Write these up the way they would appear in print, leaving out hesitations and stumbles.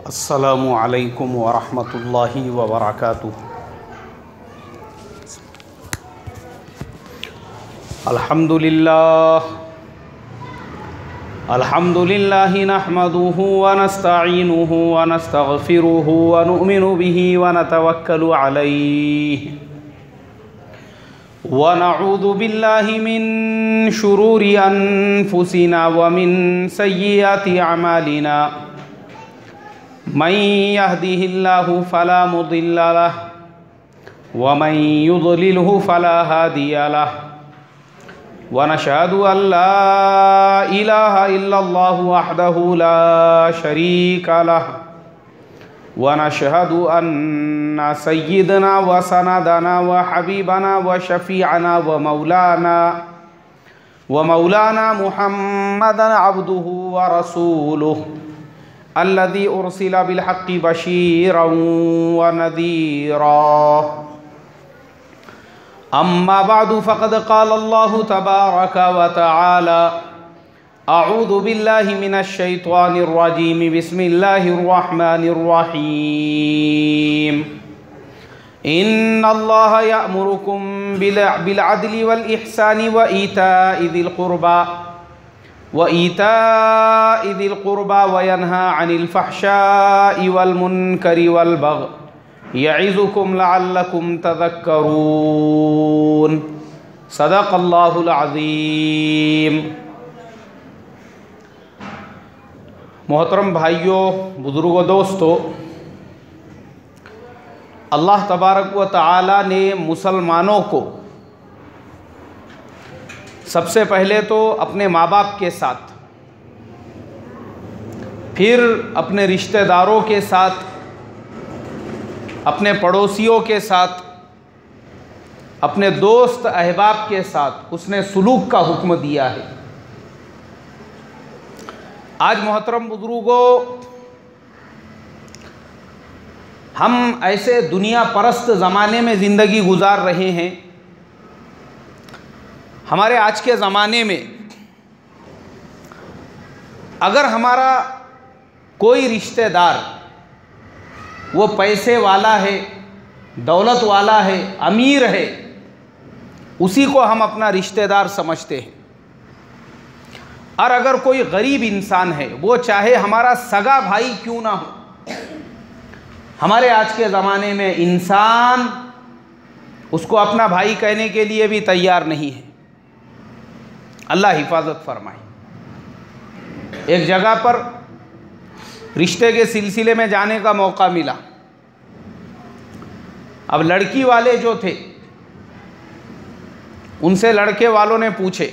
अस्सलामु अलैकुम वरहमतुल्लाहि वबरकातुहू। अल्हम्दुलिल्लाहि नहमदुहु व नस्तईनुहु व नस्तगफिरुहु व नुमिनु बिही व नतवक्कलु अलैहि व नऊज़ु बिल्लाहि मिन शुरूरि अनफुसिना व मिन सय्यिआति अमालिना। मन यहदिहिल्लाहु फला मुदिल्ल लहु व मन युद्लिलहु फला हादिय लहु व नशहदु अल्ला इलाहा इल्लल्लाहु वहदहु ला शरीका लहु व नशहदु अन्ना सय्यिदना व सनदना व हबीबना व शफीअना व मौलाना मुहम्मदन अब्दुहु व रसूलुहु अल्लज़ी उर्सिला बिलहक़्क़ि बशीरन व नज़ीरा। अम्मा बअदु फ़क़द क़ाल अल्लाहु तबारक व तआला अऊज़ु बिल्लाहि मिनश शैतानिर रजीम बिस्मिल्लाहिर रहमानिर रहीम। इन्नल्लाह यअमुरुकुम बिल अदलि वल इहसानि व ईताइ ज़िल क़ुरबा व यन्हा अनिल फ़हशाइ वल मुनकरि वल बग़ि यइज़ुकुम लअल्लकुम तज़क्करून। सदक़ल्लाहुल अज़ीम। मोहतरम भाइयों, बुज़ुर्गों, दोस्तों, अल्लाह तबारक व तआला ने मुसलमानों को सबसे पहले तो अपने माँ बाप के साथ, फिर अपने रिश्तेदारों के साथ, अपने पड़ोसियों के साथ, अपने दोस्त अहबाब के साथ उसने सुलूक का हुक्म दिया है। आज मोहतरम बुजुर्गों, हम ऐसे दुनिया परस्त ज़माने में ज़िंदगी गुजार रहे हैं। हमारे आज के ज़माने में अगर हमारा कोई रिश्तेदार वो पैसे वाला है, दौलत वाला है, अमीर है, उसी को हम अपना रिश्तेदार समझते हैं। और अगर कोई गरीब इंसान है, वो चाहे हमारा सगा भाई क्यों ना हो, हमारे आज के ज़माने में इंसान उसको अपना भाई कहने के लिए भी तैयार नहीं है। अल्लाह हिफाजत फरमाए। एक जगह पर रिश्ते के सिलसिले में जाने का मौका मिला। अब लड़की वाले जो थे, उनसे लड़के वालों ने पूछे,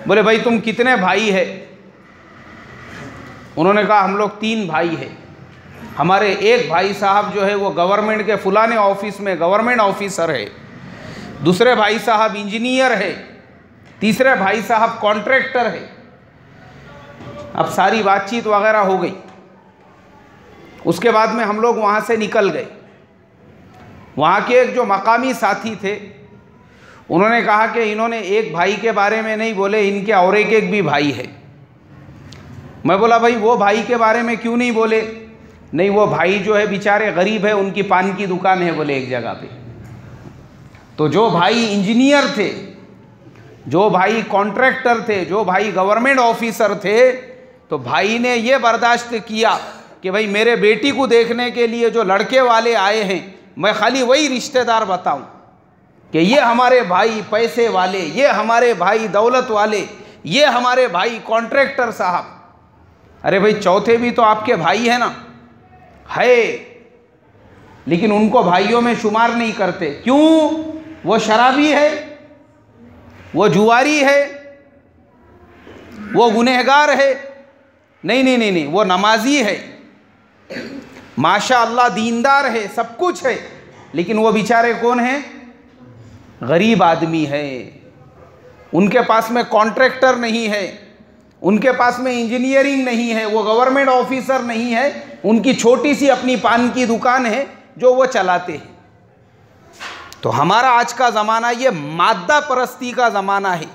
बोले भाई तुम कितने भाई है? उन्होंने कहा हम लोग 3 भाई हैं। हमारे एक भाई साहब जो है वो गवर्नमेंट के फलाने ऑफिस में गवर्नमेंट ऑफिसर है, दूसरे भाई साहब इंजीनियर है, तीसरे भाई साहब कॉन्ट्रैक्टर है। अब सारी बातचीत वगैरह हो गई। उसके बाद में हम लोग वहाँ से निकल गए। वहाँ के एक जो मकामी साथी थे, उन्होंने कहा कि इन्होंने एक भाई के बारे में नहीं बोले, इनके और एक भी भाई है। मैं बोला भाई वो भाई के बारे में क्यों नहीं बोले? नहीं, वो भाई जो है बेचारे गरीब है, उनकी पान की दुकान है बोले एक जगह पे। तो जो भाई इंजीनियर थे, जो भाई कॉन्ट्रैक्टर थे, जो भाई गवर्नमेंट ऑफिसर थे, तो भाई ने ये बर्दाश्त किया कि भाई मेरे बेटी को देखने के लिए जो लड़के वाले आए हैं, मैं खाली वही रिश्तेदार बताऊं कि ये हमारे भाई पैसे वाले, ये हमारे भाई दौलत वाले, ये हमारे भाई कॉन्ट्रैक्टर साहब। अरे भाई चौथे भी तो आपके भाई है ना? है, लेकिन उनको भाइयों में शुमार नहीं करते। क्यों? वो शराबी है, वो जुआरी है, वो गुनहगार है। नहीं नहीं नहीं नहीं, वो नमाजी है, माशाअल्लाह दीनदार है, सब कुछ है, लेकिन वो बेचारे कौन हैं? गरीब आदमी है। उनके पास में कॉन्ट्रैक्टर नहीं है, उनके पास में इंजीनियरिंग नहीं है, वो गवर्नमेंट ऑफिसर नहीं है, उनकी छोटी सी अपनी पान की दुकान है जो वो चलाते हैं। तो हमारा आज का ज़माना ये मादा परस्ती का ज़माना है।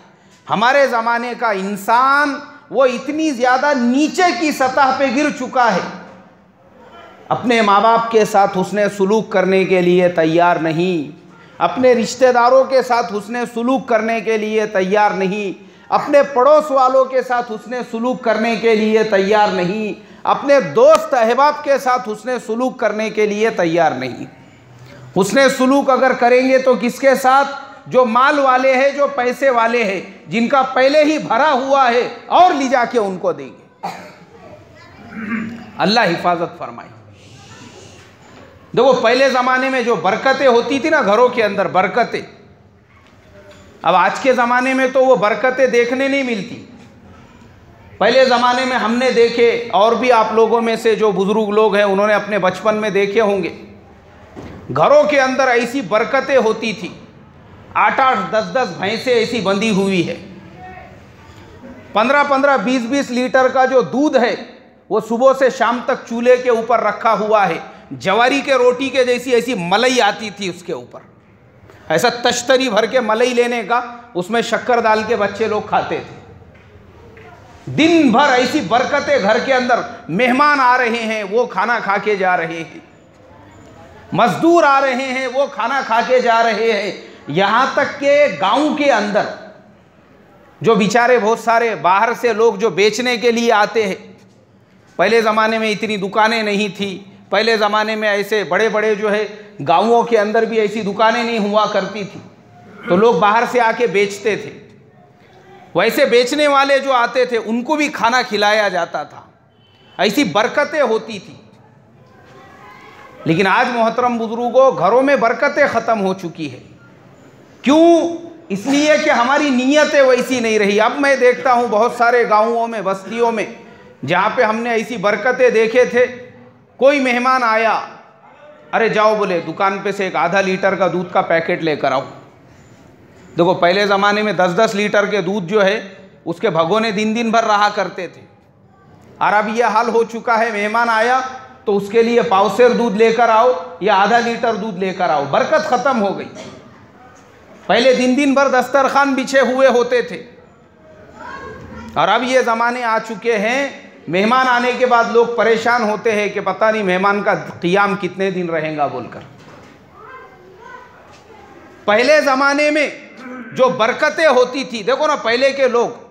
हमारे ज़माने का इंसान वो इतनी ज़्यादा नीचे की सतह पे गिर चुका है, अपने माँ बाप के साथ हुस्ने सुलूक करने के लिए तैयार नहीं, अपने रिश्तेदारों के साथ हुस्ने सुलूक करने के लिए तैयार नहीं, अपने पड़ोस वालों के साथ हुस्ने सुलूक करने के लिए तैयार नहीं, अपने दोस्त अहबाब के साथ हुस्ने सुलूक करने के लिए तैयार नहीं। हुस्ने सुलूक अगर करेंगे तो किसके साथ? जो माल वाले हैं, जो पैसे वाले हैं, जिनका पहले ही भरा हुआ है, और ले जाके उनको देंगे। अल्लाह हिफाजत फरमाए। देखो पहले ज़माने में जो बरकतें होती थी ना घरों के अंदर, बरकतें, अब आज के ज़माने में तो वो बरकतें देखने नहीं मिलती। पहले ज़माने में हमने देखे, और भी आप लोगों में से जो बुज़ुर्ग लोग हैं उन्होंने अपने बचपन में देखे होंगे, घरों के अंदर ऐसी बरकतें होती थी। 8-8, 10-10 भैंसें ऐसी बंधी हुई है, 15-15, 20-20 लीटर का जो दूध है वो सुबह से शाम तक चूल्हे के ऊपर रखा हुआ है। जवारी के रोटी के जैसी ऐसी मलाई आती थी उसके ऊपर, ऐसा तश्तरी भर के मलाई लेने का, उसमें शक्कर डाल के बच्चे लोग खाते थे। दिन भर ऐसी बरकतें घर के अंदर। मेहमान आ रहे हैं वो खाना खा के जा रहे हैं, मजदूर आ रहे हैं वो खाना खा के जा रहे हैं। यहाँ तक के गांव के अंदर जो बेचारे बहुत सारे बाहर से लोग जो बेचने के लिए आते हैं, पहले ज़माने में इतनी दुकानें नहीं थी, पहले ज़माने में ऐसे बड़े बड़े जो है गांवों के अंदर भी ऐसी दुकानें नहीं हुआ करती थी, तो लोग बाहर से आके बेचते थे। वैसे बेचने वाले जो आते थे उनको भी खाना खिलाया जाता था, ऐसी बरकतें होती थी। लेकिन आज मोहतरम बुजुर्गों, घरों में बरकतें ख़त्म हो चुकी है। क्यों? इसलिए कि हमारी नीयतें वैसी नहीं रही। अब मैं देखता हूँ बहुत सारे गाँवों में, बस्तियों में, जहाँ पे हमने ऐसी बरकतें देखे थे, कोई मेहमान आया, अरे जाओ बोले दुकान पे से एक आधा लीटर का दूध का पैकेट लेकर आओ। देखो पहले ज़माने में 10-10 लीटर के दूध जो है उसके भगोने दिन दिन भर रहा करते थे, और अब यह हाल हो चुका है, मेहमान आया तो उसके लिए पावसेर दूध लेकर आओ या आधा लीटर दूध लेकर आओ। बरकत ख़त्म हो गई। पहले दिन दिन भर दस्तरखान बिछे हुए होते थे, और अब ये ज़माने आ चुके हैं, मेहमान आने के बाद लोग परेशान होते हैं कि पता नहीं मेहमान का क़ियाम कितने दिन रहेगा बोलकर। पहले ज़माने में जो बरकतें होती थी, देखो ना पहले के लोग,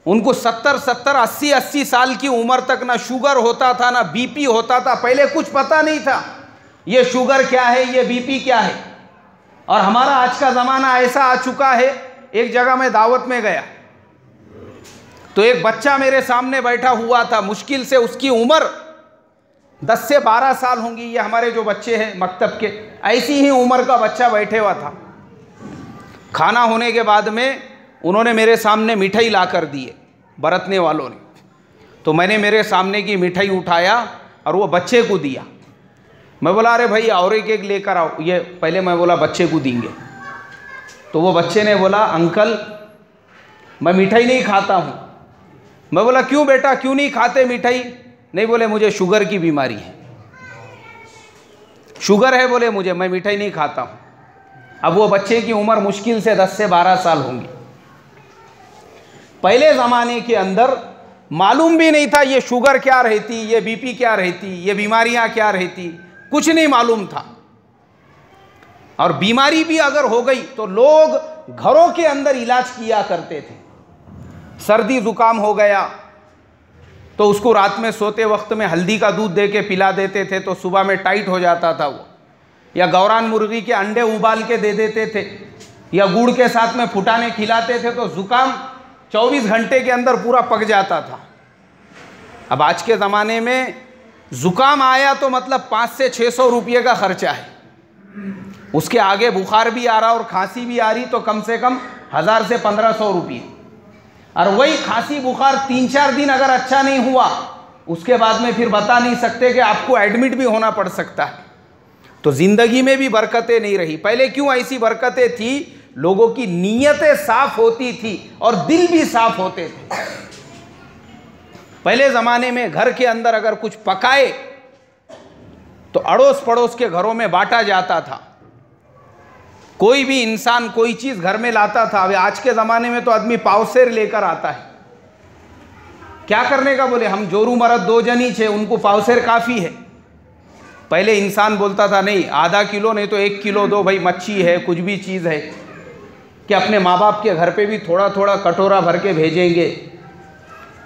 उनको 70-70, 80-80 साल की उम्र तक ना शुगर होता था ना बीपी होता था। पहले कुछ पता नहीं था ये शुगर क्या है, ये बीपी क्या है। और हमारा आज का ज़माना ऐसा आ चुका है। एक जगह मैं दावत में गया तो एक बच्चा मेरे सामने बैठा हुआ था, मुश्किल से उसकी उम्र 10 से 12 साल होंगी। ये हमारे जो बच्चे हैं मकतब के, ऐसी ही उम्र का बच्चा बैठे हुआ था। खाना होने के बाद में उन्होंने मेरे सामने मिठाई ला कर दिए, बरतने वालों ने। तो मैंने मेरे सामने की मिठाई उठाया और वो बच्चे को दिया। मैं बोला अरे भाई और एक लेकर आओ। ये पहले मैं बोला बच्चे को देंगे, तो वो बच्चे ने बोला अंकल मैं मिठाई नहीं खाता हूँ। मैं बोला क्यों बेटा, क्यों नहीं खाते मिठाई? नहीं, बोले मुझे शुगर की बीमारी है, शुगर है बोले मुझे, मैं मिठाई नहीं खाता हूँ। अब वो बच्चे की उम्र मुश्किल से 10 से 12 साल होंगी। पहले ज़माने के अंदर मालूम भी नहीं था ये शुगर क्या रहती, ये बीपी क्या रहती, ये बीमारियां क्या रहती, कुछ नहीं मालूम था। और बीमारी भी अगर हो गई तो लोग घरों के अंदर इलाज किया करते थे। सर्दी ज़ुकाम हो गया तो उसको रात में सोते वक्त में हल्दी का दूध दे के पिला देते थे तो सुबह में टाइट हो जाता था वो। या गौरान मुर्गी के अंडे उबाल के दे देते थे, या गुड़ के साथ में फुटाने खिलाते थे तो ज़ुकाम 24 घंटे के अंदर पूरा पक जाता था। अब आज के ज़माने में ज़ुकाम आया तो मतलब 500 से 600 रुपये का ख़र्चा है। उसके आगे बुखार भी आ रहा और खांसी भी आ रही तो कम से कम 1000 से 1500 रुपये। और वही खांसी बुखार 3-4 दिन अगर अच्छा नहीं हुआ, उसके बाद में फिर बता नहीं सकते कि आपको एडमिट भी होना पड़ सकता है। तो ज़िंदगी में भी बरकतें नहीं रही। पहले क्यों ऐसी बरकतें थी? लोगों की नीयतें साफ होती थी और दिल भी साफ होते थे। पहले ज़माने में घर के अंदर अगर कुछ पकाए तो अड़ोस पड़ोस के घरों में बांटा जाता था। कोई भी इंसान कोई चीज़ घर में लाता था। अब आज के ज़माने में तो आदमी पावसेर लेकर आता है। क्या करने का? बोले हम जोरू मरद दो जनी छे, उनको पावसेर काफ़ी है। पहले इंसान बोलता था नहीं आधा किलो नहीं तो 1 किलो दो भाई, मच्छी है कुछ भी चीज़ है, कि अपने माँ बाप के घर पे भी थोड़ा थोड़ा कटोरा भर के भेजेंगे,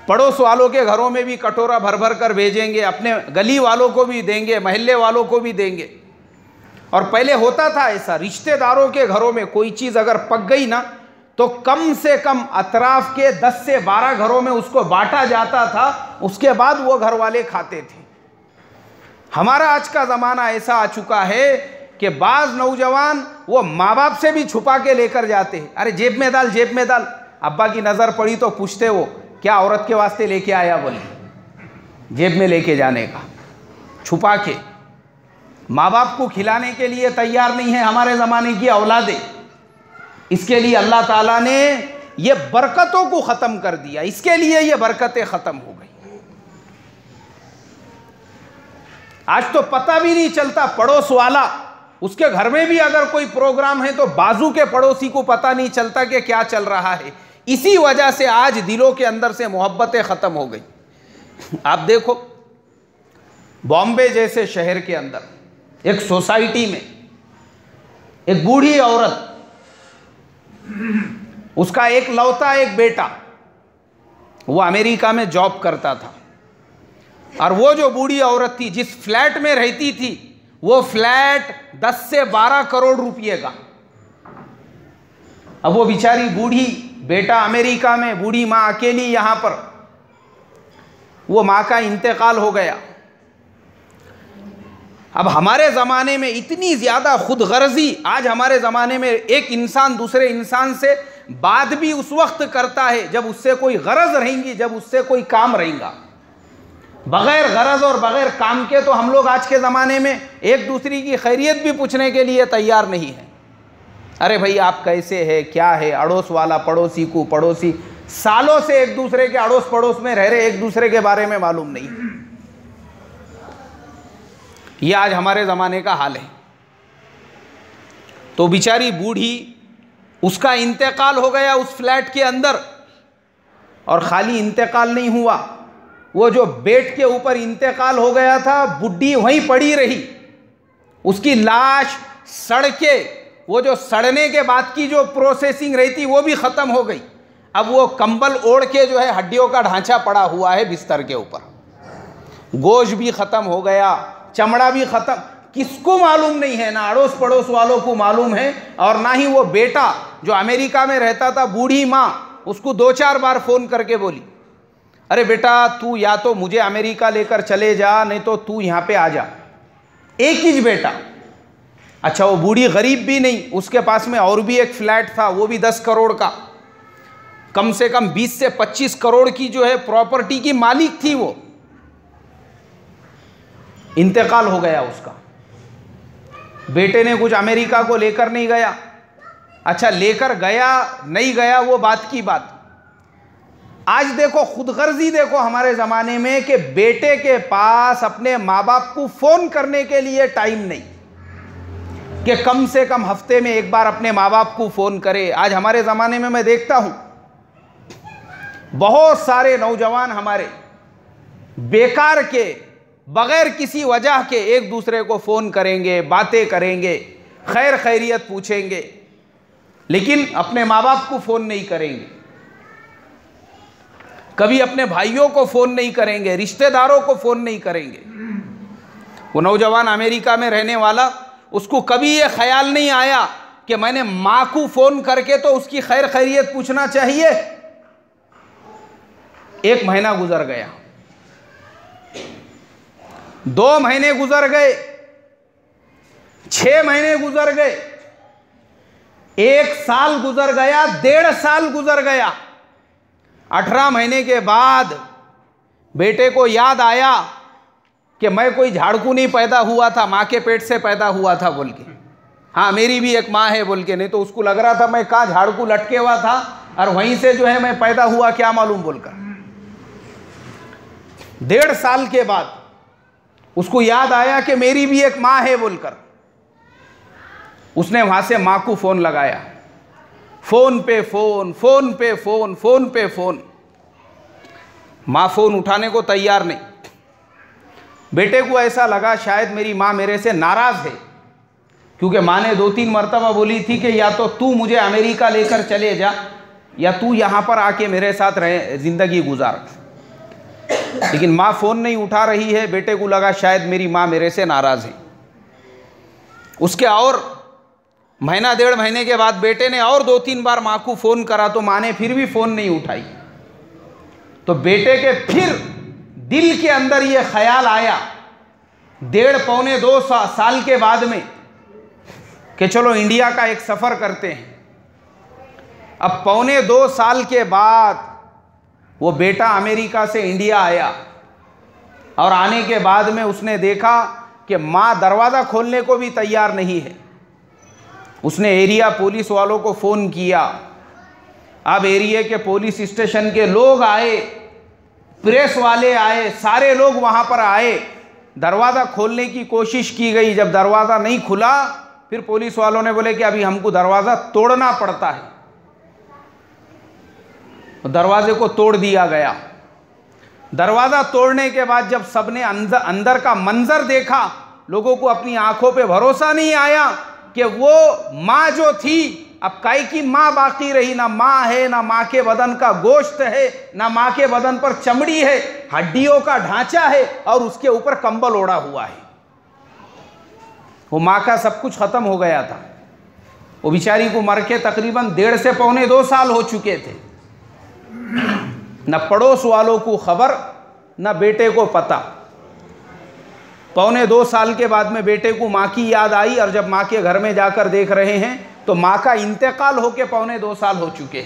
पड़ोस वालों के घरों में भी कटोरा भर भर कर भेजेंगे, अपने गली वालों को भी देंगे, मोहल्ले वालों को भी देंगे। और पहले होता था ऐसा, रिश्तेदारों के घरों में कोई चीज़ अगर पक गई ना तो कम से कम अतराफ के 10 से 12 घरों में उसको बांटा जाता था, उसके बाद वो घर वाले खाते थे। हमारा आज का ज़माना ऐसा आ चुका है कि बाज़ नौजवान वो माँ बाप से भी छुपा के लेकर जाते हैं। अरे जेब में डाल, जेब में डाल। अब्बा की नज़र पड़ी तो पूछते वो क्या औरत के वास्ते लेके आया? बोले जेब में लेके जाने का, छुपा के। माँ बाप को खिलाने के लिए तैयार नहीं है हमारे ज़माने की औलादें। इसके लिए अल्लाह ताला ने ये बरकतों को ख़त्म कर दिया, इसके लिए ये बरकतें ख़त्म हो गई। आज तो पता भी नहीं चलता, पड़ोस वाला उसके घर में भी अगर कोई प्रोग्राम है तो बाजू के पड़ोसी को पता नहीं चलता कि क्या चल रहा है। इसी वजह से आज दिलों के अंदर से मोहब्बतें ख़त्म हो गई। आप देखो बॉम्बे जैसे शहर के अंदर एक सोसाइटी में एक बूढ़ी औरत, उसका एक लौता एक बेटा, वो अमेरिका में जॉब करता था, और वो जो बूढ़ी औरत थी जिस फ्लैट में रहती थी वो फ्लैट 10 से 12 करोड़ रुपये का। अब वो बेचारी बूढ़ी, बेटा अमेरिका में, बूढ़ी माँ अकेली यहाँ पर, वो माँ का इंतकाल हो गया। अब हमारे ज़माने में इतनी ज़्यादा खुदगर्जी, आज हमारे ज़माने में एक इंसान दूसरे इंसान से बात भी उस वक्त करता है जब उससे कोई गरज रहेंगी, जब उससे कोई काम रहेगा। बग़ैर गरज और बग़ैर काम के तो हम लोग आज के ज़माने में एक दूसरे की खैरियत भी पूछने के लिए तैयार नहीं है। अरे भाई आप कैसे है, क्या है? अड़ोस वाला पड़ोसी को, पड़ोसी सालों से एक दूसरे के अड़ोस पड़ोस में रह रहे, एक दूसरे के बारे में मालूम नहीं। ये आज हमारे ज़माने का हाल है। तो बेचारी बूढ़ी, उसका इंतकाल हो गया उस फ्लैट के अंदर, और खाली इंतकाल नहीं हुआ, वो जो बेड के ऊपर इंतकाल हो गया था, बुड्ढी वहीं पड़ी रही, उसकी लाश सड़ के, वो जो सड़ने के बाद की जो प्रोसेसिंग रहती वो भी ख़त्म हो गई। अब वो कंबल ओढ़ के जो है हड्डियों का ढांचा पड़ा हुआ है बिस्तर के ऊपर, गोश्त भी ख़त्म हो गया, चमड़ा भी ख़त्म। किसको मालूम नहीं है? ना अड़ोस पड़ोस वालों को मालूम है, और ना ही वो बेटा जो अमेरिका में रहता था, बूढ़ी माँ उसको 2-4 बार फ़ोन करके बोली, अरे बेटा तू या तो मुझे अमेरिका लेकर चले जा, नहीं तो तू यहाँ पे आ जा। एक ही बेटा। अच्छा वो बूढ़ी गरीब भी नहीं, उसके पास में और भी एक फ्लैट था, वो भी 10 करोड़ का, कम से कम 20 से 25 करोड़ की जो है प्रॉपर्टी की मालिक थी वो। इंतकाल हो गया उसका। बेटे ने कुछ अमेरिका को लेकर नहीं गया। अच्छा लेकर गया नहीं गया वो बात की बात। आज देखो खुदगर्जी देखो हमारे ज़माने में कि बेटे के पास अपने माँ बाप को फ़ोन करने के लिए टाइम नहीं, कि कम से कम हफ्ते में एक बार अपने माँ बाप को फ़ोन करे। आज हमारे ज़माने में मैं देखता हूँ बहुत सारे नौजवान हमारे बेकार के, बग़ैर किसी वजह के एक दूसरे को फ़ोन करेंगे, बातें करेंगे, खैर खैरियत पूछेंगे, लेकिन अपने माँ बाप को फ़ोन नहीं करेंगे, कभी अपने भाइयों को फ़ोन नहीं करेंगे, रिश्तेदारों को फ़ोन नहीं करेंगे। वो नौजवान अमेरिका में रहने वाला, उसको कभी ये ख्याल नहीं आया कि मैंने माँ को फ़ोन करके तो उसकी खैर खैरियत पूछना चाहिए। 1 महीना गुजर गया, 2 महीने गुजर गए, 6 महीने गुजर गए, 1 साल गुजर गया, 1.5 साल गुजर गया। 18 महीने के बाद बेटे को याद आया कि मैं कोई झाड़कू नहीं पैदा हुआ था, माँ के पेट से पैदा हुआ था बोल के। हाँ मेरी भी एक माँ है बोल के, नहीं तो उसको लग रहा था मैं कहाँ झाड़कू लटके हुआ था और वहीं से जो है मैं पैदा हुआ, क्या मालूम बोलकर। 1.5 साल के बाद उसको याद आया कि मेरी भी एक माँ है बोलकर, उसने वहाँ से माँ को फ़ोन लगाया। फ़ोन पे फ़ोन, फ़ोन पे फ़ोन, फ़ोन पे फ़ोन। माँ फ़ोन उठाने को तैयार नहीं। बेटे को ऐसा लगा शायद मेरी माँ मेरे से नाराज़ है, क्योंकि माँ ने 2-3 मरतबा बोली थी कि या तो तू मुझे अमेरिका लेकर चले जा या तू यहाँ पर आके मेरे साथ रहे, ज़िंदगी गुजार। लेकिन माँ फ़ोन नहीं उठा रही है। बेटे को लगा शायद मेरी माँ मेरे से नाराज़ है। उसके और महीना 1.5 महीने के बाद बेटे ने और 2-3 बार माँ को फ़ोन करा तो माँ ने फिर भी फ़ोन नहीं उठाई। तो बेटे के फिर दिल के अंदर ये ख्याल आया 1.5-2 साल के बाद में कि चलो इंडिया का एक सफ़र करते हैं। अब 1.25-2 साल के बाद वो बेटा अमेरिका से इंडिया आया और आने के बाद में उसने देखा कि माँ दरवाज़ा खोलने को भी तैयार नहीं है। उसने एरिया पुलिस वालों को फ़ोन किया। अब एरिया के पुलिस स्टेशन के लोग आए, प्रेस वाले आए, सारे लोग वहाँ पर आए। दरवाज़ा खोलने की कोशिश की गई। जब दरवाज़ा नहीं खुला फिर पुलिस वालों ने बोले कि अभी हमको दरवाज़ा तोड़ना पड़ता है। दरवाजे को तोड़ दिया गया। दरवाज़ा तोड़ने के बाद जब सबने अंदर का मंजर देखा, लोगों को अपनी आंखों पे भरोसा नहीं आया कि वो माँ जो थी अब काई की माँ बाकी रही। ना माँ है, ना माँ के बदन का गोश्त है, ना माँ के बदन पर चमड़ी है, हड्डियों का ढांचा है और उसके ऊपर कंबल ओढ़ा हुआ है। वो माँ का सब कुछ ख़त्म हो गया था। वो बेचारी को मर के तकरीबन 1.5 से 1.25-2 साल हो चुके थे। न पड़ोस वालों को खबर, न बेटे को पता। 1.25-2 साल के बाद में बेटे को माँ की याद आई और जब माँ के घर में जाकर देख रहे हैं तो माँ का इंतकाल होके 1.25-2 साल हो चुके।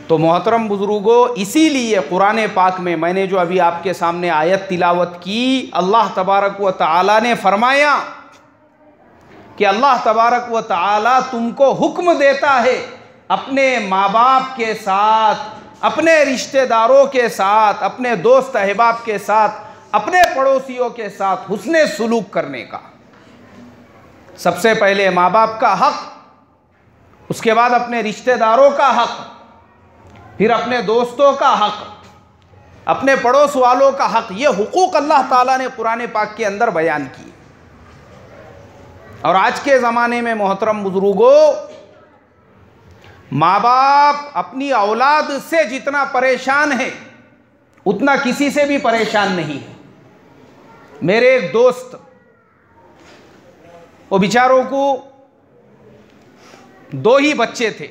तो मोहतरम बुजुर्गों, इसीलिए कुरान पाक में मैंने जो अभी आपके सामने आयत तिलावत की, अल्लाह तबारक व तआला ने फरमाया कि अल्लाह तबारक व तआला तुमको हुक्म देता है अपने माँ बाप के साथ, अपने रिश्तेदारों के साथ, अपने दोस्त अहबाब के साथ, अपने पड़ोसियों के साथ हुस्ने सुलूक करने का। सबसे पहले माँ बाप का हक, उसके बाद अपने रिश्तेदारों का हक, फिर अपने दोस्तों का हक, अपने पड़ोस वालों का हक। ये हुकूक अल्लाह ताला ने कुरान पाक के अंदर बयान किए। और आज के ज़माने में मोहतरम बुजुर्गों, माँ बाप अपनी औलाद से जितना परेशान है उतना किसी से भी परेशान नहीं है। मेरे एक दोस्त, वो बेचारों को 2 ही बच्चे थे।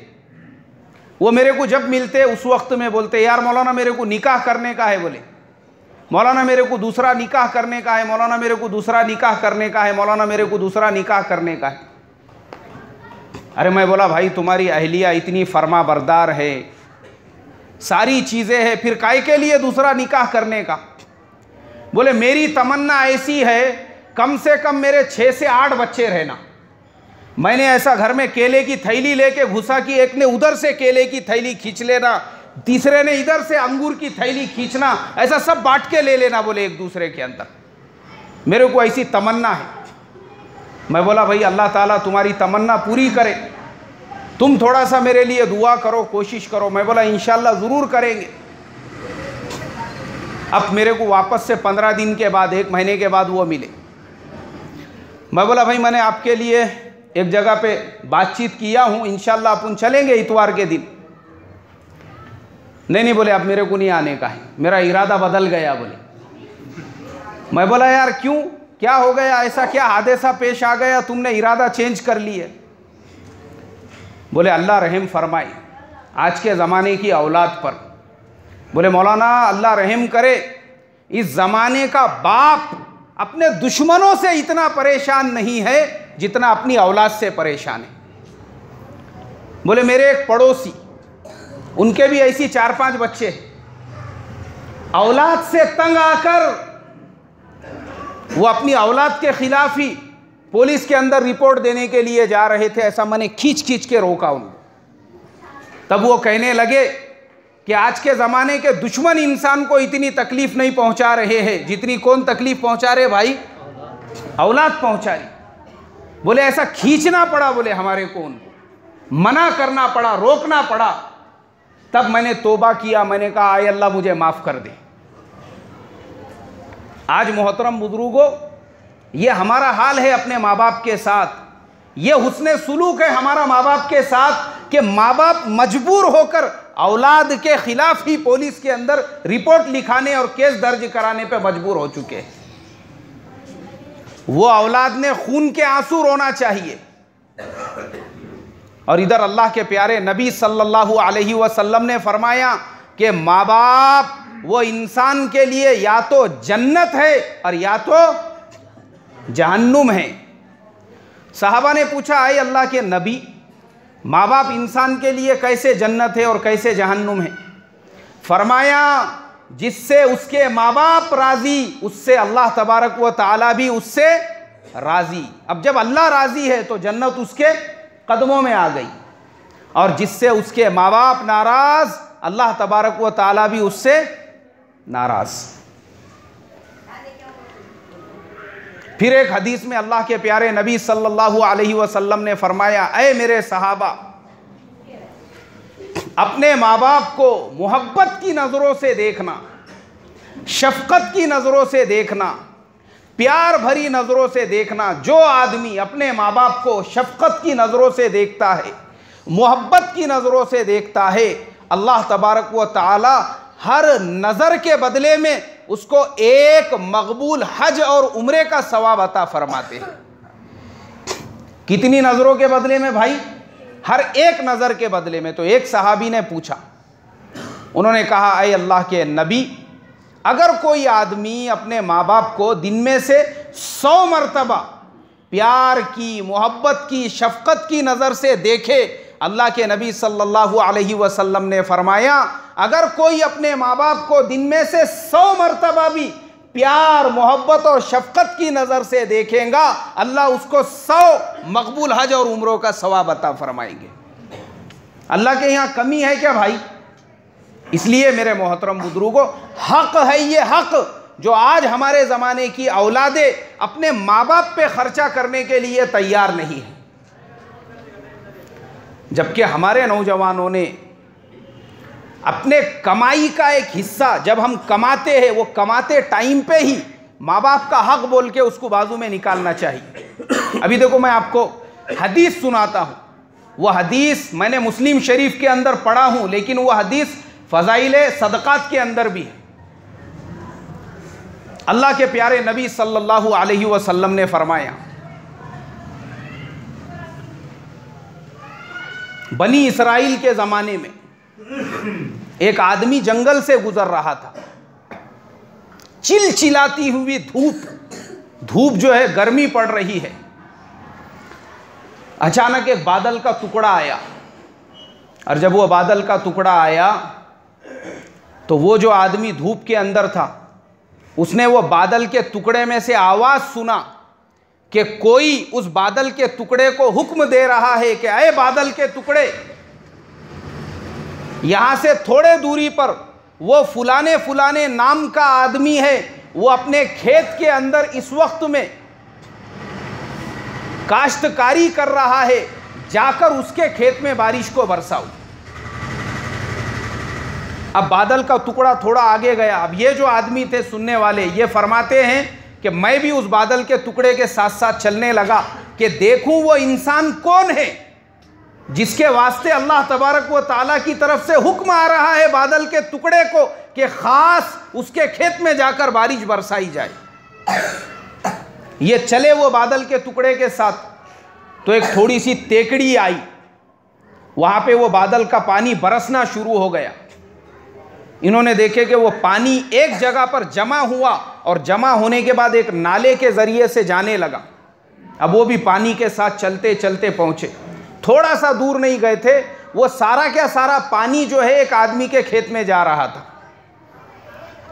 वो मेरे को जब मिलते उस वक्त में बोलते, यार मौलाना मेरे को निकाह करने का है। बोले मौलाना मेरे को दूसरा निकाह करने का है, मौलाना मेरे को दूसरा निकाह करने का है, मौलाना मेरे को दूसरा निकाह करने का है। अरे मैं बोला भाई तुम्हारी अहलिया इतनी फर्मा बरदार है, सारी चीज़ें हैं, फिर काहे के लिए दूसरा निकाह करने का। बोले मेरी तमन्ना ऐसी है कम से कम मेरे 6 से 8 बच्चे रहना। मैंने ऐसा घर में केले की थैली लेके घुसा कि एक ने उधर से केले की थैली खींच लेना, तीसरे ने इधर से अंगूर की थैली खींचना, ऐसा सब बांट के ले लेना बोले एक दूसरे के अंदर। मेरे को ऐसी तमन्ना है। मैं बोला भाई अल्लाह ताला तुम्हारी तमन्ना पूरी करे, तुम थोड़ा सा मेरे लिए दुआ करो, कोशिश करो। मैं बोला इंशाल्लाह ज़रूर करेंगे। अब मेरे को वापस से 15 दिन के बाद, 1 महीने के बाद वो मिले। मैं बोला भाई मैंने आपके लिए एक जगह पे बातचीत किया हूँ, इंशाल्लाह अपन चलेंगे इतवार के दिन। नहीं बोले अब मेरे को नहीं आने का है, मेरा इरादा बदल गया बोले। मैं बोला यार क्यों, क्या हो गया, ऐसा क्या हादसा पेश आ गया, तुमने इरादा चेंज कर लिया। बोले अल्लाह रहम फरमाए आज के ज़माने की औलाद पर। बोले मौलाना अल्लाह रहम करे, इस ज़माने का बाप अपने दुश्मनों से इतना परेशान नहीं है जितना अपनी औलाद से परेशान है। बोले मेरे एक पड़ोसी, उनके भी ऐसी 4-5 बच्चे हैं। औलाद से तंग आकर वो अपनी औलाद के खिलाफ ही पुलिस के अंदर रिपोर्ट देने के लिए जा रहे थे। ऐसा मैंने खींच के रोका उनको। तब वो कहने लगे कि आज के ज़माने के दुश्मन इंसान को इतनी तकलीफ़ नहीं पहुंचा रहे हैं जितनी कौन तकलीफ़ पहुंचा रहे भाई, औलाद पहुंचा रही। बोले ऐसा खींचना पड़ा, बोले हमारे को उनको मना करना पड़ा, रोकना पड़ा। तब मैंने तौबा किया, मैंने कहा आए अल्लाह मुझे माफ़ कर दे। आज मोहतरम बुजुर्गों, ये हमारा हाल है अपने माँ बाप के साथ। ये हुस्ने सुलूक है हमारा माँ बाप के साथ कि माँ बाप मजबूर होकर औलाद के खिलाफ ही पुलिस के अंदर रिपोर्ट लिखाने और केस दर्ज कराने पे मजबूर हो चुके हैं। वो औलाद ने खून के आंसू रोना चाहिए। और इधर अल्लाह के प्यारे नबी सल्लल्लाहु अलैहि वसल्लम ने फरमाया कि माँ बाप वो इंसान के लिए या तो जन्नत है और या तो जहन्नुम है। सहाबा ने पूछा, आए अल्लाह के नबी, माँ बाप इंसान के लिए कैसे जन्नत है और कैसे जहन्नुम है? फरमाया, जिससे उसके माँ बाप राजी, उससे अल्लाह तबारक व ताला भी उससे राजी। अब जब अल्लाह राजी है तो जन्नत उसके कदमों में आ गई, और जिससे उसके माँ बाप नाराज, अल्लाह तबारक व ताला भी उससे नाराज। फिर एक हदीस में अल्लाह के प्यारे नबी सल्लल्लाहु अलैहि वसल्लम ने फरमाया, ऐ मेरे सहाबा, अपने माँ बाप को मोहब्बत की नज़रों से देखना, शफ़क़त की नज़रों से देखना, प्यार भरी नज़रों से देखना। जो आदमी अपने माँ बाप को शफ़क़त की नज़रों से देखता है, मोहब्बत की नज़रों से देखता है, अल्लाह तबारक व ताला हर नज़र के बदले में उसको एक मकबूल हज और उम्रे का सवाब अता फरमाते हैं। कितनी नज़रों के बदले में भाई? हर एक नज़र के बदले में। तो एक सहाबी ने पूछा, उन्होंने कहा, ऐ अल्लाह के नबी, अगर कोई आदमी अपने माँ बाप को दिन में से 100 मरतबा प्यार की, मोहब्बत की, शफ़क़त की नज़र से देखे, अल्लाह के नबी सल्लल्लाहु अलैहि वसल्लम ने फरमाया, अगर कोई अपने माँ बाप को दिन में से 100 मरतबा भी प्यार, मोहब्बत और शफ़क़त की नज़र से देखेगा, अल्लाह उसको 100 मकबूल हज और उम्रों का सवाब अता फरमाएंगे। अल्लाह के यहाँ कमी है क्या भाई? इसलिए मेरे मोहतरम बुजुर्गों, हक़ है ये हक़ जो आज हमारे ज़माने की औलादें अपने माँ बाप पे ख़र्चा करने के लिए तैयार नहीं है, जबकि हमारे नौजवानों ने अपने कमाई का एक हिस्सा, जब हम कमाते हैं, वो कमाते टाइम पे ही माँ बाप का हक़ बोल के उसको बाजू में निकालना चाहिए। अभी देखो, मैं आपको हदीस सुनाता हूँ। वह हदीस मैंने मुस्लिम शरीफ के अंदर पढ़ा हूँ, लेकिन वह हदीस फ़ज़ाइल सदक़ात के अंदर भी है। अल्लाह के प्यारे नबी सल्लल्लाहु अलैहि वसल्लम ने फरमाया, बनी इसराइल के ज़माने में एक आदमी जंगल से गुजर रहा था। चिलचिलाती हुई धूप जो है, गर्मी पड़ रही है। अचानक एक बादल का टुकड़ा आया, और जब वो बादल का टुकड़ा आया तो वो जो आदमी धूप के अंदर था, उसने वो बादल के टुकड़े में से आवाज़ सुना कि कोई उस बादल के टुकड़े को हुक्म दे रहा है कि ऐ बादल के टुकड़े, यहाँ से थोड़े दूरी पर वो फुलाने फुलाने नाम का आदमी है, वो अपने खेत के अंदर इस वक्त में काश्तकारी कर रहा है, जाकर उसके खेत में बारिश को बरसाओ। अब बादल का टुकड़ा थोड़ा आगे गया। अब ये जो आदमी थे सुनने वाले, ये फरमाते हैं कि मैं भी उस बादल के टुकड़े के साथ साथ चलने लगा कि देखूं वो इंसान कौन है जिसके वास्ते अल्लाह तबारक व ताला की तरफ से हुक्म आ रहा है बादल के टुकड़े को कि खास उसके खेत में जाकर बारिश बरसाई जाए। ये चले वो बादल के टुकड़े के साथ, तो एक थोड़ी सी तेकड़ी आई, वहाँ पे वो बादल का पानी बरसना शुरू हो गया। इन्होंने देखे कि वो पानी एक जगह पर जमा हुआ, और जमा होने के बाद एक नाले के ज़रिए से जाने लगा। अब वो भी पानी के साथ चलते चलते पहुँचे। थोड़ा सा दूर नहीं गए थे, वो सारा क्या सारा पानी जो है एक आदमी के खेत में जा रहा था।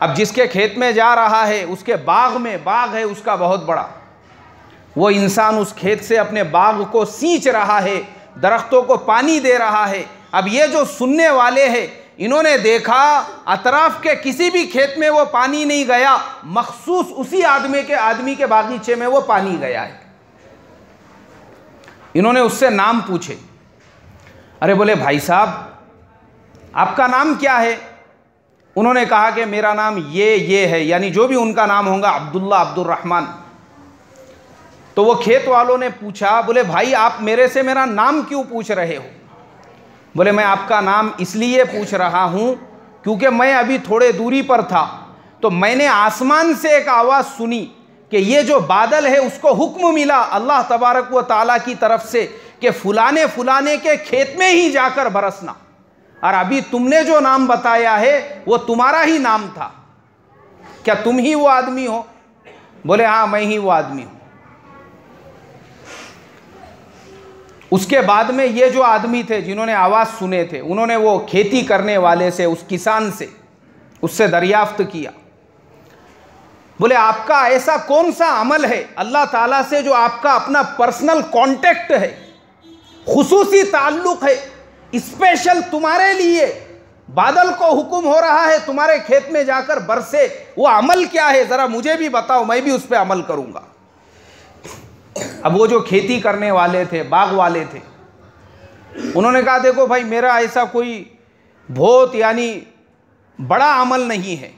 अब जिसके खेत में जा रहा है, उसके बाग है उसका बहुत बड़ा, वो इंसान उस खेत से अपने बाग को सींच रहा है, दरख्तों को पानी दे रहा है। अब ये जो सुनने वाले हैं, इन्होंने देखा अतराफ के किसी भी खेत में वो पानी नहीं गया, मखसूस उसी आदमी के बागीचे में वो पानी गया है। इन्होंने उससे नाम पूछे। अरे बोले भाई साहब, आपका नाम क्या है? उन्होंने कहा कि मेरा नाम ये है, यानी जो भी उनका नाम होगा, अब्दुल्ला, अब्दुर्रहमान। तो वो खेत वालों ने पूछा, बोले भाई आप मेरे से मेरा नाम क्यों पूछ रहे हो? बोले मैं आपका नाम इसलिए पूछ रहा हूँ क्योंकि मैं अभी थोड़े दूरी पर था, तो मैंने आसमान से एक आवाज़ सुनी कि ये जो बादल है उसको हुक्म मिला अल्लाह तबारक व ताला की तरफ से कि फुलाने फुलाने के खेत में ही जाकर बरसना, और अभी तुमने जो नाम बताया है वो तुम्हारा ही नाम था, क्या तुम ही वो आदमी हो? बोले हाँ मैं ही वो आदमी हूँ। उसके बाद में ये जो आदमी थे जिन्होंने आवाज़ सुने थे, उन्होंने वो खेती करने वाले से, उस किसान से, उससे दरियाफ्त किया, बोले आपका ऐसा कौन सा अमल है अल्लाह ताला से जो आपका अपना पर्सनल कांटेक्ट है, खुसूसी ताल्लुक है, स्पेशल तुम्हारे लिए बादल को हुक्म हो रहा है तुम्हारे खेत में जाकर बरसे, वो अमल क्या है ज़रा मुझे भी बताओ, मैं भी उस पर अमल करूँगा। अब वो जो खेती करने वाले थे, बाग वाले थे, उन्होंने कहा देखो भाई मेरा ऐसा कोई बहुत यानी बड़ा अमल नहीं है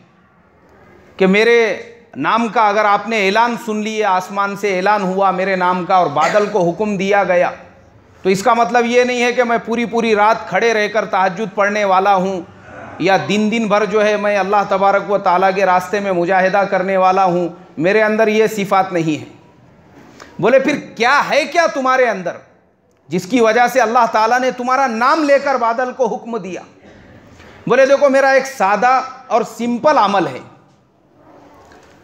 कि मेरे नाम का अगर आपने ऐलान सुन लिया, आसमान से ऐलान हुआ मेरे नाम का और बादल को हुक्म दिया गया, तो इसका मतलब ये नहीं है कि मैं पूरी पूरी रात खड़े रहकर तहज्जुद पढ़ने वाला हूँ, या दिन दिन भर जो है मैं अल्लाह तबारक व ताला के रास्ते में मुजाहिदा करने वाला हूँ, मेरे अंदर ये सिफ़ात नहीं है। बोले फिर क्या है क्या तुम्हारे अंदर जिसकी वजह से अल्लाह ताला ने तुम्हारा नाम लेकर बादल को हुक्म दिया? बोले देखो मेरा एक सादा और सिंपल अमल है,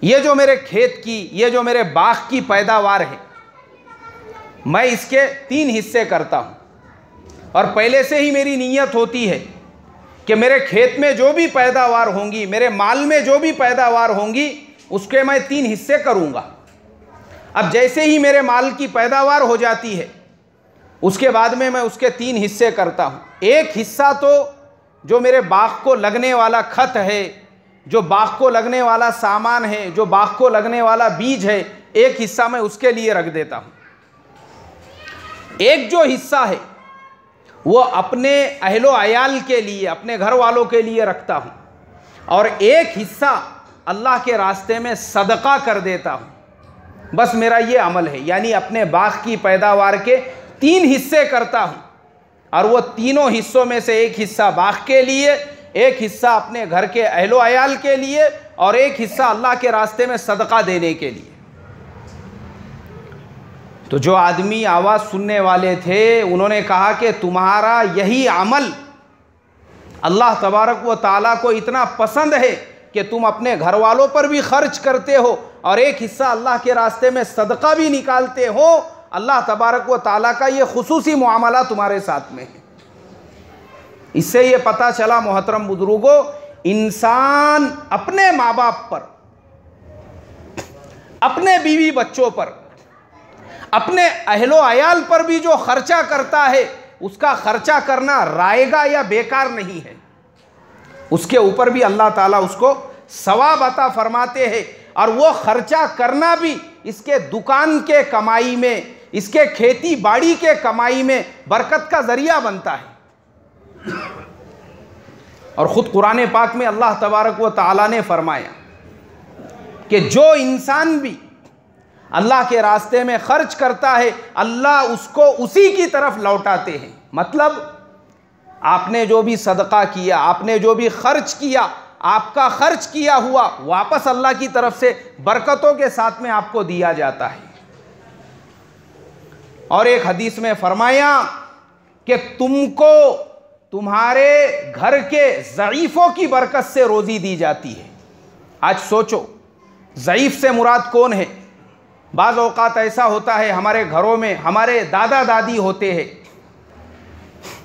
ये जो मेरे खेत की, ये जो मेरे बाग की पैदावार है, मैं इसके 3 हिस्से करता हूँ, और पहले से ही मेरी नीयत होती है कि मेरे खेत में जो भी पैदावार होंगी, मेरे माल में जो भी पैदावार होंगी, उसके मैं 3 हिस्से करूँगा। अब जैसे ही मेरे माल की पैदावार हो जाती है, उसके बाद में मैं उसके 3 हिस्से करता हूँ। एक हिस्सा तो जो मेरे बाग को लगने वाला खत है, जो बाग को लगने वाला सामान है, जो बाग को लगने वाला बीज है, एक हिस्सा मैं उसके लिए रख देता हूँ। एक जो हिस्सा है वो अपने अहलो अयाल के लिए, अपने घर वालों के लिए रखता हूँ, और एक हिस्सा अल्लाह के रास्ते में सदका कर देता हूँ। बस मेरा ये अमल है, यानी अपने बाग की पैदावार के 3 हिस्से करता हूँ, और वो तीनों हिस्सों में से एक हिस्सा बाग के लिए, एक हिस्सा अपने घर के अहलो अयाल के लिए, और एक हिस्सा अल्लाह के रास्ते में सदका देने के लिए। तो जो आदमी आवाज़ सुनने वाले थे उन्होंने कहा कि तुम्हारा यही अमल अल्लाह तबारक व ताला को इतना पसंद है कि तुम अपने घर वालों पर भी खर्च करते हो और एक हिस्सा अल्लाह के रास्ते में सदका भी निकालते हो। अल्लाह तबारक व ताला का ये खुसूसी मुआमला तुम्हारे साथ में है। इससे ये पता चला मोहतरम बुजुर्गों, इंसान अपने माँ बाप पर, अपने बीवी बच्चों पर, अपने अहलो अयाल पर भी जो खर्चा करता है, उसका खर्चा करना रायगा या बेकार नहीं है, उसके ऊपर भी अल्लाह ताला उसको सवाब अता फरमाते हैं। और वो खर्चा करना भी इसके दुकान के कमाई में, इसके खेती बाड़ी के कमाई में बरकत का जरिया बनता है। और ख़ुद कुरान पाक में अल्लाह तबारक व ताला ने फरमाया कि जो इंसान भी अल्लाह के रास्ते में खर्च करता है, अल्लाह उसको उसी की तरफ लौटाते हैं। मतलब आपने जो भी सदका किया, आपने जो भी खर्च किया, आपका खर्च किया हुआ वापस अल्लाह की तरफ से बरकतों के साथ में आपको दिया जाता है। और एक हदीस में फरमाया कि तुमको तुम्हारे घर के ज़ईफ़ों की बरकत से रोज़ी दी जाती है। आज सोचो, ज़ईफ़ से मुराद कौन है? बाज़ औक़ात ऐसा होता है हमारे घरों में हमारे दादा दादी होते हैं,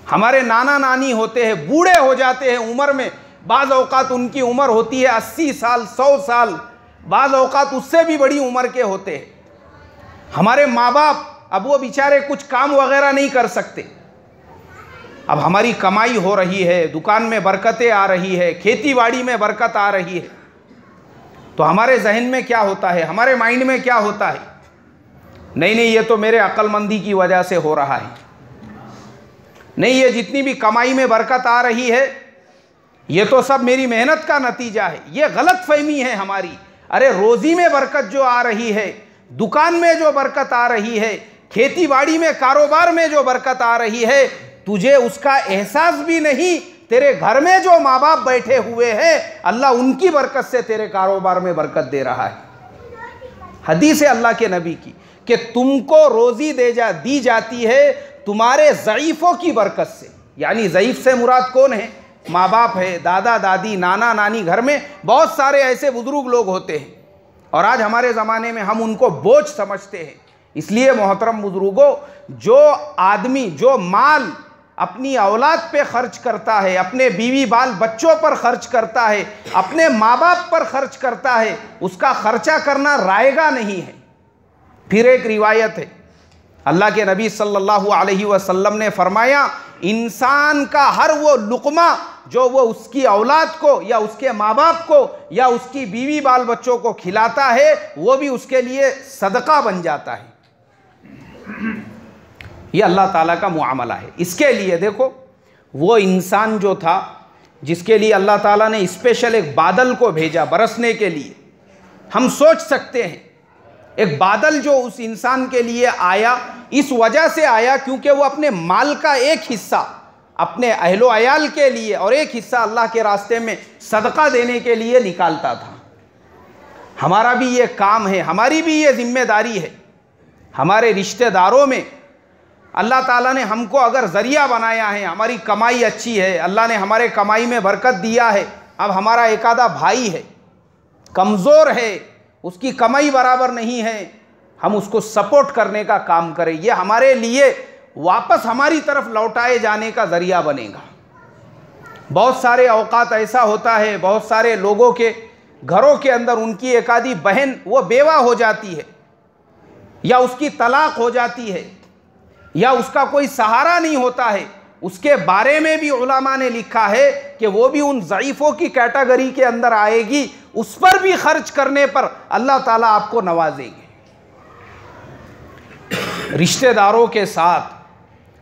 हमारे नाना नानी होते हैं, बूढ़े हो जाते हैं उम्र में। बाज़ औक़ात उनकी उम्र होती है 80 साल, 100 साल, बाज़ औक़ात उससे भी बड़ी उम्र के होते हैं। हमारे माँ बाप अब वो बेचारे कुछ काम वगैरह नहीं कर सकते। अब हमारी कमाई हो रही है, दुकान में बरकतें आ रही है, खेती बाड़ी में बरकत आ रही है, तो हमारे जहन में क्या होता है, हमारे माइंड में क्या होता है? नहीं नहीं, ये तो मेरे अक्लमंदी की वजह से हो रहा है। नहीं, ये जितनी भी कमाई में बरकत आ रही है ये तो सब मेरी मेहनत का नतीजा है। ये गलत फहमी है हमारी। अरे रोज़ी में बरकत जो आ रही है, दुकान में जो बरकत आ रही है, खेती बाड़ी में, कारोबार में जो बरकत आ रही है, तुझे उसका एहसास भी नहीं। तेरे घर में जो माँ बाप बैठे हुए हैं, अल्लाह उनकी बरकत से तेरे कारोबार में बरकत दे रहा है। हदीस है अल्लाह के नबी की कि तुमको रोज़ी दी जाती है तुम्हारे ज़ईफ़ों की बरकत से। यानी ज़ईफ़ से मुराद कौन है? माँ बाप है, दादा दादी, नाना नानी। घर में बहुत सारे ऐसे बुजुर्ग लोग होते हैं और आज हमारे ज़माने में हम उनको बोझ समझते हैं। इसलिए मोहतरम बुजुर्गों, जो आदमी जो माल अपनी औलाद पे खर्च करता है, अपने बीवी बाल बच्चों पर खर्च करता है, अपने माँ बाप पर खर्च करता है, उसका खर्चा करना रायगा नहीं है। फिर एक रिवायत है, अल्लाह के नबी सल्लल्लाहु अलैहि वसल्लम ने फरमाया, इंसान का हर वो लुक़मा जो वो उसकी औलाद को या उसके माँ बाप को या उसकी बीवी बाल बच्चों को खिलाता है, वो भी उसके लिए सदका बन जाता है। ये अल्लाह ताला का मुआमला है। इसके लिए देखो, वो इंसान जो था जिसके लिए अल्लाह ताला ने स्पेशल एक बादल को भेजा बरसने के लिए, हम सोच सकते हैं एक बादल जो उस इंसान के लिए आया, इस वजह से आया क्योंकि वो अपने माल का एक हिस्सा अपने अहलो अयाल के लिए और एक हिस्सा अल्लाह के रास्ते में सदका देने के लिए निकालता था। हमारा भी ये काम है, हमारी भी ये जिम्मेदारी है। हमारे रिश्तेदारों में अल्लाह ताला ने हमको अगर ज़रिया बनाया है, हमारी कमाई अच्छी है, अल्लाह ने हमारे कमाई में बरकत दिया है, अब हमारा एक आधा भाई है, कमज़ोर है, उसकी कमाई बराबर नहीं है, हम उसको सपोर्ट करने का काम करें। ये हमारे लिए वापस हमारी तरफ लौटाए जाने का ज़रिया बनेगा। बहुत सारे औकात ऐसा होता है, बहुत सारे लोगों के घरों के अंदर उनकी एक आधी बहन वो बेवा हो जाती है या उसकी तलाक हो जाती है या उसका कोई सहारा नहीं होता है। उसके बारे में भी उलमा ने लिखा है कि वो भी उन ज़ईफ़ों की कैटेगरी के अंदर आएगी। उस पर भी खर्च करने पर अल्लाह ताला आपको नवाजेंगे। रिश्तेदारों के साथ,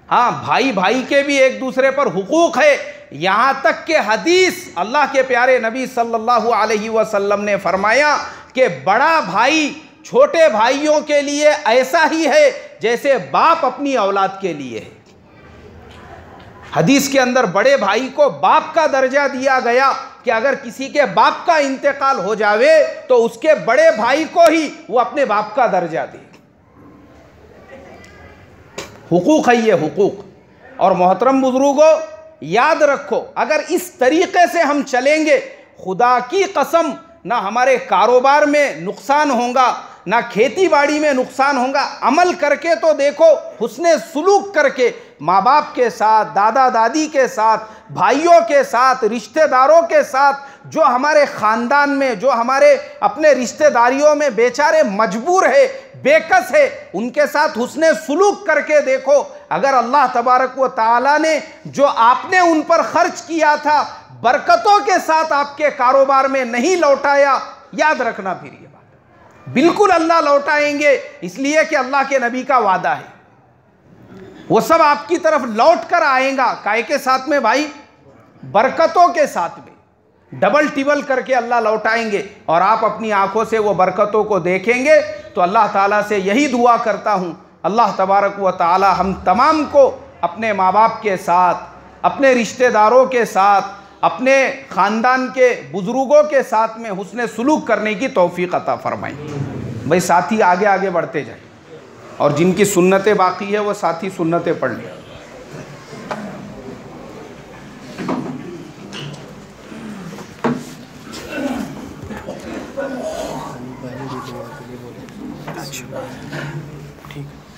हाँ, भाई भाई के भी एक दूसरे पर हुकूक है। यहाँ तक कि हदीस अल्लाह के प्यारे नबी सल्लल्लाहु अलैहि वसल्लम ने फरमाया कि बड़ा भाई छोटे भाइयों के लिए ऐसा ही है जैसे बाप अपनी औलाद के लिए है। हदीस के अंदर बड़े भाई को बाप का दर्जा दिया गया कि अगर किसी के बाप का इंतकाल हो जावे तो उसके बड़े भाई को ही वो अपने बाप का दर्जा दे। हुकूक है ये, हुकूक। और मोहतरम बुजुर्गों, याद रखो, अगर इस तरीके से हम चलेंगे, खुदा की कसम, ना हमारे कारोबार में नुकसान होगा, ना खेती बाड़ी में नुकसान होगा। अमल करके तो देखो, हुस्ने सुलूक करके माँ बाप के साथ, दादा दादी के साथ, भाइयों के साथ, रिश्तेदारों के साथ, जो हमारे ख़ानदान में, जो हमारे अपने रिश्तेदारियों में बेचारे मजबूर है, बेकस है, उनके साथ हुस्ने सुलूक करके देखो। अगर अल्लाह तबारक व तआला ने जो आपने उन पर खर्च किया था बरकतों के साथ आपके कारोबार में नहीं लौटाया, याद रखना फिर ये बात, बिल्कुल अल्लाह लौटाएंगे। इसलिए कि अल्लाह के नबी का वादा है, वो सब आपकी तरफ लौट कर आएगा। काय के साथ में भाई? बरकतों के साथ में, डबल टिबल करके अल्लाह लौटाएंगे और आप अपनी आंखों से वो बरकतों को देखेंगे। तो अल्लाह ताला से यही दुआ करता हूँ, अल्लाह तबारक व ताला हम तमाम को अपने माँ बाप के साथ, अपने रिश्तेदारों के साथ, अपने ख़ानदान के बुज़ुर्गों के साथ में हुस्ने सुलूक करने की तौफ़ीक़ अता फ़रमाएं। भाई साथी आगे आगे बढ़ते जाए और जिनकी सुन्नतें बाकी है वो साथी सुन्नतें पढ़ लें। अच्छा, ठीक है।